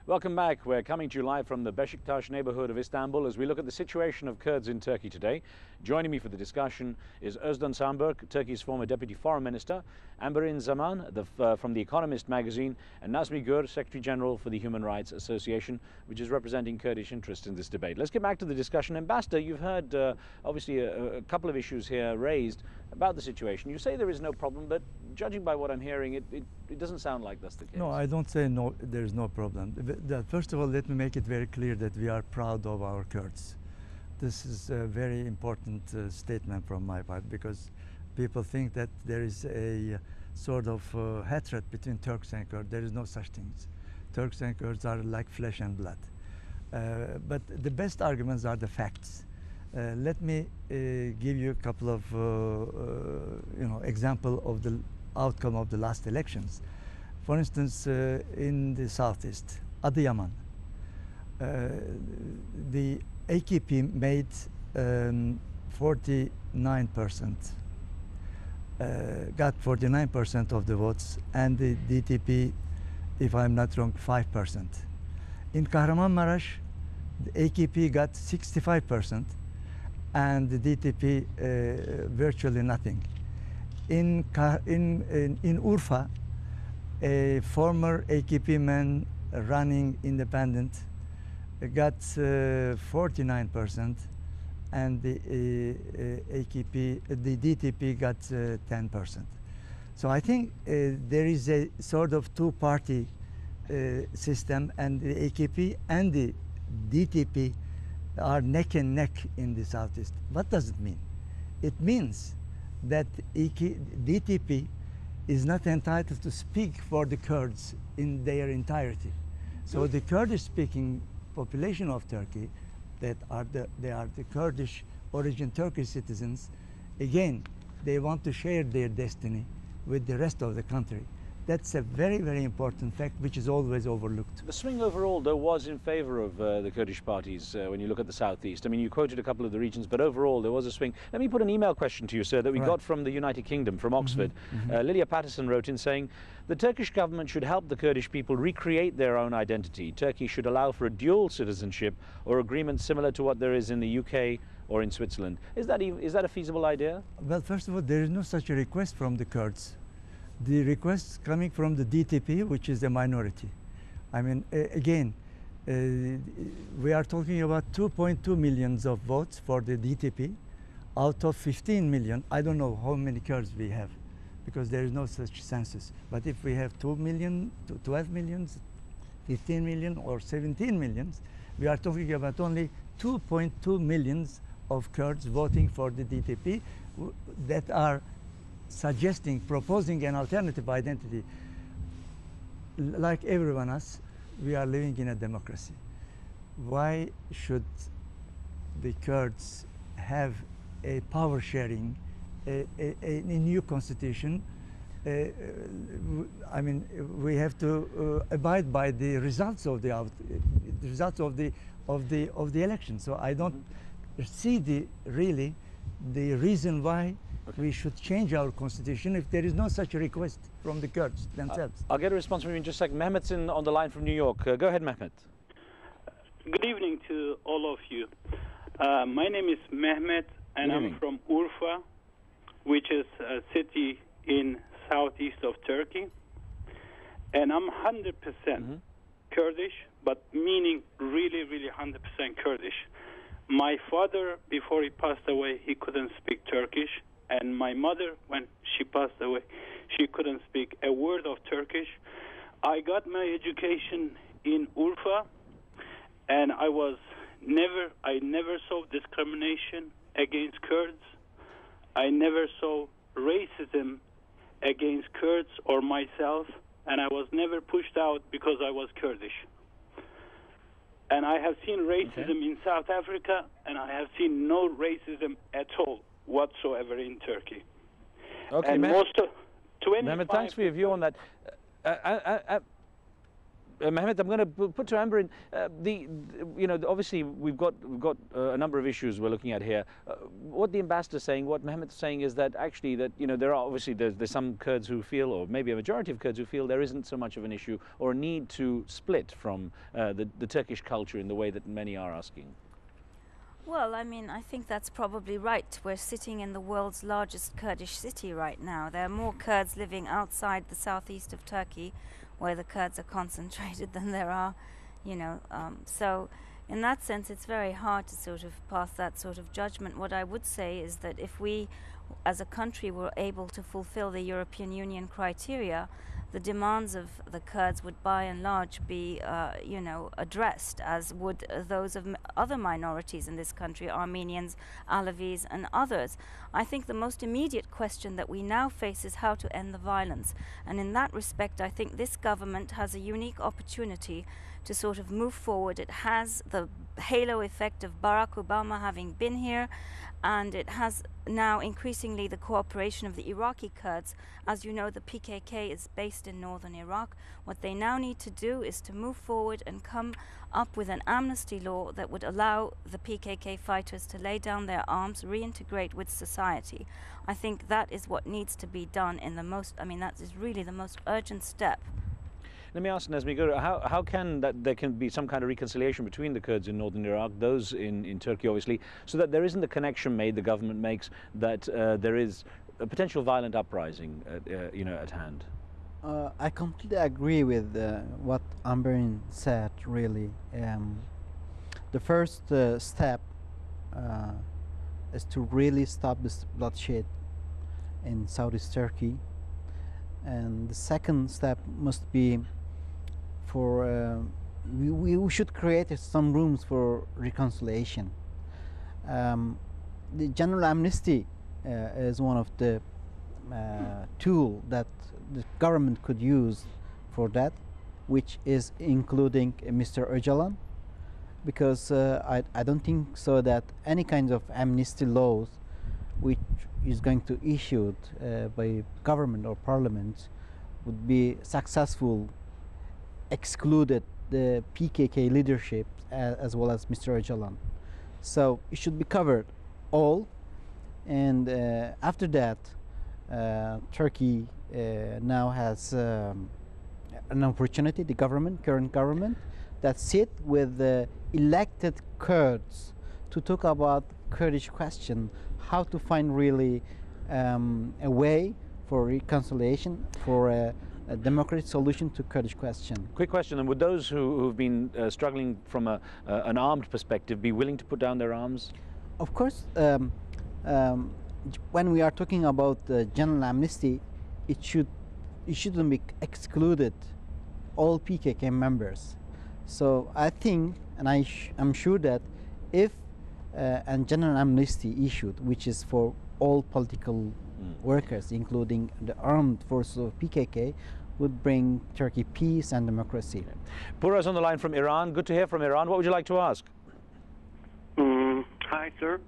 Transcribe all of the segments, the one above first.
Welcome back. We're coming to you live from the Beşiktaş neighborhood of Istanbul as we look at the situation of Kurds in Turkey today. Joining me for the discussion is Özden Sanberk, Turkey's former Deputy Foreign Minister, Amberin Zaman from The Economist magazine, and Nazmi Gur, Secretary General for the Human Rights Association, which is representing Kurdish interests in this debate. Let's get back to the discussion. Ambassador, you've heard obviously a couple of issues here raised about the situation. You say there is no problem, but judging by what I'm hearing, it doesn't sound like that's the case. No, I don't say no, there's no problem. First of all, let me make it very clear that we are proud of our Kurds. This is a very important statement from my part, because people think that there is a sort of hatred between Turks and Kurds. There is no such things. Turks and Kurds are like flesh and blood. But the best arguments are the facts. Let me give you a couple of example of the outcome of the last elections. For instance, in the southeast, Adıyaman, the AKP made 49%, got 49% of the votes, and the DTP, if I'm not wrong, 5%. In Kahramanmaraş, the AKP got 65%, and the DTP virtually nothing. In Urfa, a former AKP man running independent got 49%, and the DTP got 10%. So I think there is a sort of two-party system, and the AKP and the DTP are neck and neck in the southeast. What does it mean? It means that DTP is not entitled to speak for the Kurds in their entirety. So the Kurdish-speaking population of Turkey, they are the Kurdish origin Turkish citizens, again, they want to share their destiny with the rest of the country. That's a very, very important fact which is always overlooked. The swing overall, though, was in favor of the Kurdish parties when you look at the southeast. I mean, you quoted a couple of the regions, but overall there was a swing. Let me put an email question to you, sir, that we got from the United Kingdom, from Oxford. Lilia Patterson wrote in saying, the Turkish government should help the Kurdish people recreate their own identity. Turkey should allow for a dual citizenship or agreement similar to what there is in the UK or in Switzerland. Is that a feasible idea? Well, first of all, there is no such a request from the Kurds. The request coming from the DTP, which is a minority. I mean, again, we are talking about 2.2 million of votes for the DTP out of 15 million. I don't know how many Kurds we have, because there is no such census. But if we have 2 million, 12 million, 15 million, or 17 million, we are talking about only 2.2 million of Kurds voting for the DTP that are proposing an alternative identity. Like everyone else, we are living in a democracy. Why should the Kurds have a power sharing, a new constitution? I mean, we have to abide by the results of the election. So I don't see really the reason why we should change our constitution if there is no such a request from the Kurds themselves. I'll get a response from you in just a second. Mehmet's on the line from New York. Go ahead, Mehmet. Good evening to all of you. My name is Mehmet, and I'm from Urfa, which is a city in southeast of Turkey. And I'm 100% Kurdish, but meaning really, really 100% Kurdish. My father, before he passed away, he couldn't speak Turkish. And my mother, when she passed away, she couldn't speak a word of Turkish. I got my education in Urfa, and I never saw discrimination against Kurds. I never saw racism against Kurds or myself, and I was never pushed out because I was Kurdish. And I have seen racism in South Africa, and I have seen no racism at all whatsoever in Turkey. Okay, and Mehmet, thanks for your view on that. Mehmet, I'm going to put to Amberin, you know, obviously we've got a number of issues we're looking at here. What the ambassador's saying, what Mehmet's saying is that actually that, you know, there are obviously there's some Kurds who feel, or maybe a majority of Kurds who feel there isn't so much of an issue or a need to split from the Turkish culture in the way that many are asking. Well, I mean, I think that's probably right. We're sitting in the world's largest Kurdish city right now. There are more Kurds living outside the southeast of Turkey, where the Kurds are concentrated, than there are, you know. So in that sense, it's very hard to sort of pass that sort of judgment. What I would say is that if we, as a country, were able to fulfill the European Union criteria, the demands of the Kurds would by and large be, you know, addressed, as would those of other minorities in this country, Armenians, Alevis and others. I think the most immediate question that we now face is how to end the violence. And in that respect, I think this government has a unique opportunity to sort of move forward. It has the halo effect of Barack Obama having been here, and it has now increasingly the cooperation of the Iraqi Kurds. As you know, the PKK is based in northern Iraq. What they now need to do is to move forward and come up with an amnesty law that would allow the PKK fighters to lay down their arms, reintegrate with society. I think that is what needs to be done in the most, I mean, that is really the most urgent step. Let me ask Nazmi Guru, how can there can be some kind of reconciliation between the Kurds in northern Iraq, those in Turkey obviously, so that there isn't the connection made, the government makes, that there is a potential violent uprising you know, at hand? I completely agree with what Amberin said, really. The first step is to really stop this bloodshed in Southeast Turkey. And the second step must be for we should create some rooms for reconciliation. The general amnesty is one of the tool that the government could use for that, which is including Mr. Öcalan, because I don't think so that any kind of amnesty laws which is going to issued by government or parliament would be successful, excluded the PKK leadership as well as Mr. Öcalan. So it should be covered all, and after that Turkey now has an opportunity, the government, current government, that sit with the elected Kurds to talk about Kurdish question, how to find really a way for reconciliation, for a democratic solution to Kurdish question. Quick question, and would those who've been struggling from an armed perspective be willing to put down their arms? Of course, when we are talking about general amnesty, it shouldn't be excluded all PKK members. So I think, and I'm sure that if a general amnesty issued, which is for all political workers, including the armed forces of PKK, would bring Turkey peace and democracy. Pura is on the line from Iran. Good to hear from Iran. What would you like to ask? Hi, sir.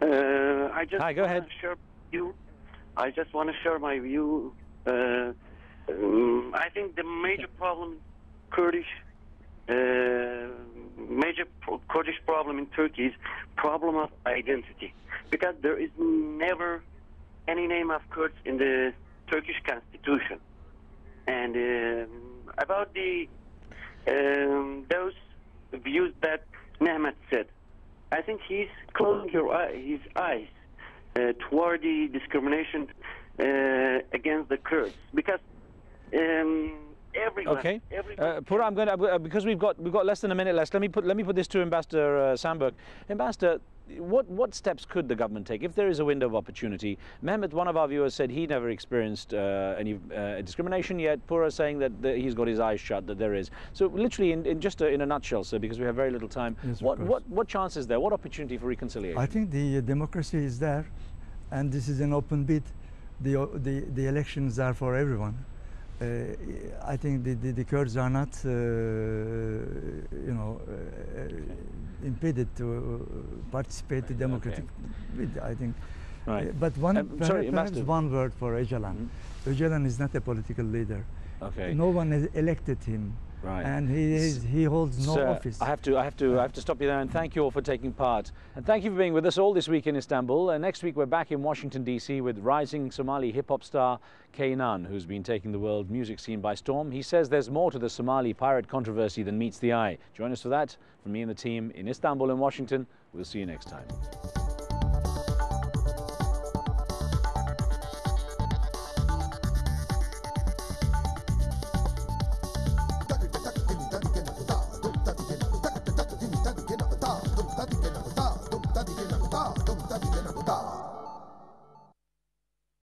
Hi, go ahead. I just want to share my view. I think the major problem, Kurdish problem in Turkey is problem of identity, because there is never any name of Kurds in the Turkish constitution. And about the those views that Mehmet said, I think he's closing his eyes toward the discrimination against the Kurds, because everyone. Okay, Pura, I'm going to, because we've got less than a minute left. Let me put this to Ambassador Sandberg. Ambassador, what steps could the government take if there is a window of opportunity? Mehmet, one of our viewers, said he never experienced any discrimination yet. Pura saying that he's got his eyes shut, that there is. So literally, in a nutshell, sir, because we have very little time. Yes, what chance is there? What opportunity for reconciliation? I think the democracy is there, and this is an open bid. The elections are for everyone. I think the Kurds are not, impeded to participate in democratic bid. I think. Right. But perhaps one word for Öcalan. Öcalan is not a political leader. Okay. No one has elected him. Right. And he holds no Sir, office. I have to stop you there and thank you all for taking part. And thank you for being with us all this week in Istanbul. Next week we're back in Washington, D.C. with rising Somali hip-hop star Kaynan, who's been taking the world music scene by storm. He says there's more to the Somali pirate controversy than meets the eye. Join us for that. From me and the team in Istanbul and Washington, we'll see you next time.